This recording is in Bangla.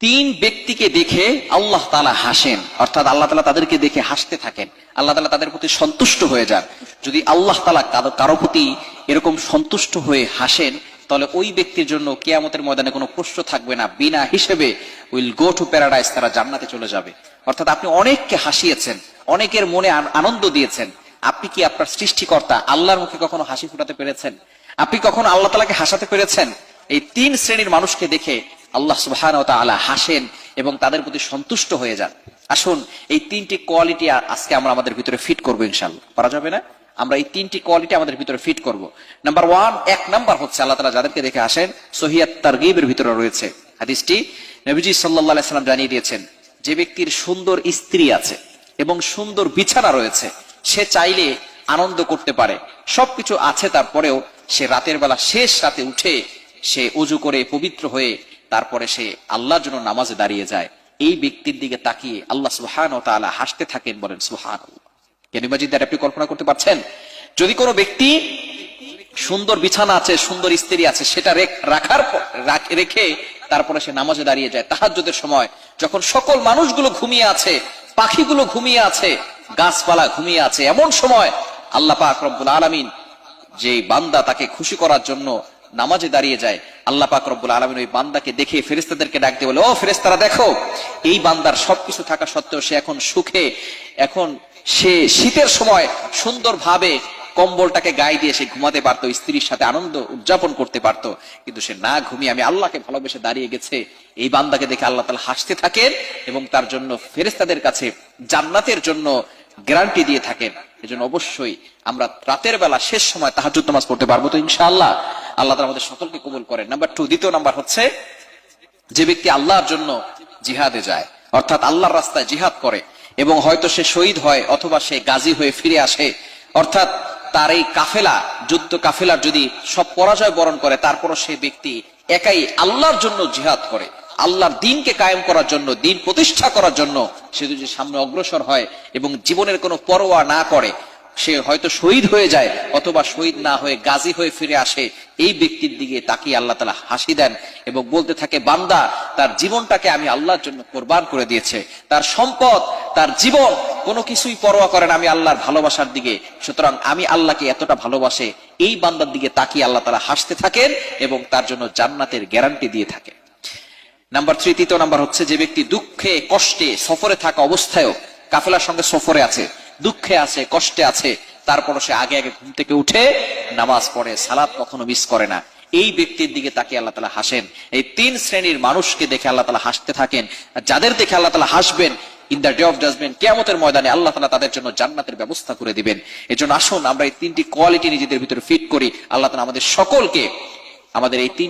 তিন ব্যক্তিকে দেখে আল্লাহ তাআলা হাসেন, অর্থাৎ আল্লাহ তাআলা তাদেরকে দেখে হাসতে থাকেন। আল্লাহ তাআলা তাদের প্রতি সন্তুষ্ট হয়ে যান। যদি আল্লাহ তাআলা কারো প্রতি এরকম সন্তুষ্ট হয়ে হাসেন, তাহলে ওই ব্যক্তির জন্য কিয়ামতের ময়দানে কোনো প্রশ্ন থাকবে না, বিনা হিসেবে উইল গো টু প্যারাডাইস, তারা জান্নাতে চলে যাবে। অর্থাৎ আপনি অনেককে হাসিয়েছেন, অনেকের মনে আনন্দ দিয়েছেন। আপনি কি আপনার সৃষ্টিকর্তা আল্লাহর মুখে কখনো হাসি ফুটাতে পেরেছেন? আপনি কখনো আল্লাহ তাআলাকে হাসাতে পেরেছেন? এই তিন শ্রেণীর মানুষকে দেখে আল্লাহ সুবহানাহু ওয়া তাআলা হাসেন এবং তাদের প্রতি সন্তুষ্ট হয়ে যান। আসুন এই তিনটি কোয়ালিটি আজকে আমরা আমাদের ভিতরে ফিট করবো ইনশাআল্লাহ। পারা যাবে না? আমরা এই তিনটি কোয়ালিটি আমাদের ভিতরে ফিট করব। নাম্বার ওয়ান, এক নাম্বার হচ্ছে আল্লাহ তাআলা যাদেরকে দেখে হাসেন, সহিহ আত-তারগীবের ভিতরে রয়েছে হাদিসটি। নবীজি সাল্লাল্লাহু আলাইহি সাল্লাম জানিয়ে দিয়েছেন, যে ব্যক্তির সুন্দর স্ত্রী আছে এবং সুন্দর বিছানা রয়েছে, সে চাইলে আনন্দ করতে পারে, সবকিছু আছে, তারপরেও সে রাতের বেলা শেষ রাতে উঠে সে ওযু করে পবিত্র হয়ে তারপরে সে আল্লাহর জন্য নামাজে দাঁড়িয়ে যায়। এই ব্যক্তির দিকে তাকিয়ে আল্লাহ সুবহানাহু ওয়া তাআলা হাসতে থাকেন। বলেন সুবহানাল্লাহ। কেনিমাজিদার আপনি কল্পনা করতে পারছেন? যদি কোনো ব্যক্তি সুন্দর বিছানা আছে, সুন্দর স্ত্রী আছে, সেটা রেখে তারপরে সে নামাজে দাঁড়িয়ে যায় তাহাজ্জুদের সময়, যখন সকল মানুষগুলো ঘুমিয়ে আছে, পাখিগুলো ঘুমিয়ে আছে, গাছপালা ঘুমিয়ে আছে, এমন সময় আল্লাহ পাক রব্বুল আলামিন যে বান্দা তাকে খুশি করার জন্য নামাজে দাঁড়িয়ে যায়, আল্লাহ পাক রব্বুল আলামিন ওই বান্দাকে দেখে ফেরেশতাদেরকে ডাক দিয়ে বলে, ও ফেরেশতারা দেখো, এই বান্দার সবকিছু থাকা সত্ত্বেও সে এখন সুখে, এখন সে শীতের সময় সুন্দরভাবে কম্বলটাকে গায়ে দিয়ে সে ঘুমাতে পারতো, স্ত্রীর সাথে আনন্দ উদযাপন করতে পারতো, কিন্তু সে না ঘুমিয়ে আমি আল্লাহকে ভালোবেসে দাঁড়িয়ে গেছে। এই বান্দাকে দেখে আল্লাহ তাআলা হাসতে থাকেন এবং তার জন্য ফেরেশতাদের কাছে জান্নাতের জন্য গ্যারান্টি দিয়ে থাকেন। এজন্য অবশ্যই আমরা রাতের বেলা শেষ সময় তাহাজ্জুদ নামাজ পড়তে পারবো তো ইনশাআল্লাহ। আল্লাহ তাআলা আমাদের সকলকে কবুল করেন। নাম্বার টু, দ্বিতীয় নাম্বার হচ্ছে যে ব্যক্তি আল্লাহর জন্য জিহাদে যায়, অর্থাৎ আল্লাহর রাস্তায় জিহাদ করে এবং হয়তো সে শহীদ হয় অথবা সে গাজী হয়ে ফিরে আসে, অর্থাৎ তার এই কাফেলা, যুদ্ধ কাফেলার যদি সব পরাজয় বরণ করে, তারপরও সে ব্যক্তি একাই আল্লাহর জন্য জিহাদ করে, আল্লাহর দ্বীনকে কায়েম করার জন্য, দ্বীন প্রতিষ্ঠা করার জন্য সে যদি সামনে অগ্রসর হয় এবং জীবনের কোনো পরোয়া না করে, সে হয়তো শহীদ হয়ে যায় অথবা শহীদ না হয়ে গাজী হয়ে ফিরে আসে, এই ব্যক্তির দিকে তাকিয়ে আল্লাহ তাআলা হাসি দেন এবং বলতে থাকে, বান্দা তার জীবনটাকে আমি আল্লাহর জন্য কোরবান করে দিয়েছে, তার সম্পদ, তার জীবন কোনো কিছুই পরোয়া করে না আমি আল্লাহর ভালোবাসার দিকে, সুতরাং আমি আল্লাহকে এতটা ভালোবাসে। এই বান্দার দিকে তাকিয়ে আল্লাহ তাআলা হাসতে থাকেন এবং তার জন্য জান্নাতের গ্যারান্টি দিয়ে থাকেন। নাম্বার থ্রি, তৃতীয় নাম্বার হচ্ছে যে ব্যক্তি দুঃখে কষ্টে সফরে থাকা অবস্থায়ও, কাফেলার সঙ্গে সফরে আছে, দুঃখে আছে, কষ্টে আছে, তারপর সে আগে আগে ঘুম থেকে উঠে নামাজ পড়ে, সালাত কখনো মিস করে না, এই ব্যক্তির দিকে তাকিয়ে আল্লাহ তাআলা হাসেন। এই তিন শ্রেণীর মানুষকে দেখে আল্লাহ তাআলা হাসতে থাকেন। যাদের দেখে আল্লাহ তাআলা হাসবেন, in the day of judgement, কিয়ামতের ময়দানে আল্লাহ তাআলা তাদের জন্য জান্নাতের ব্যবস্থা করে দিবেন। এজন্য আসুন আমরা এই তিনটি কোয়ালিটি নিজেদের ভিতরে ফিট করি। আল্লাহ তাআলা আমাদের সকলকে আমাদের এই তিন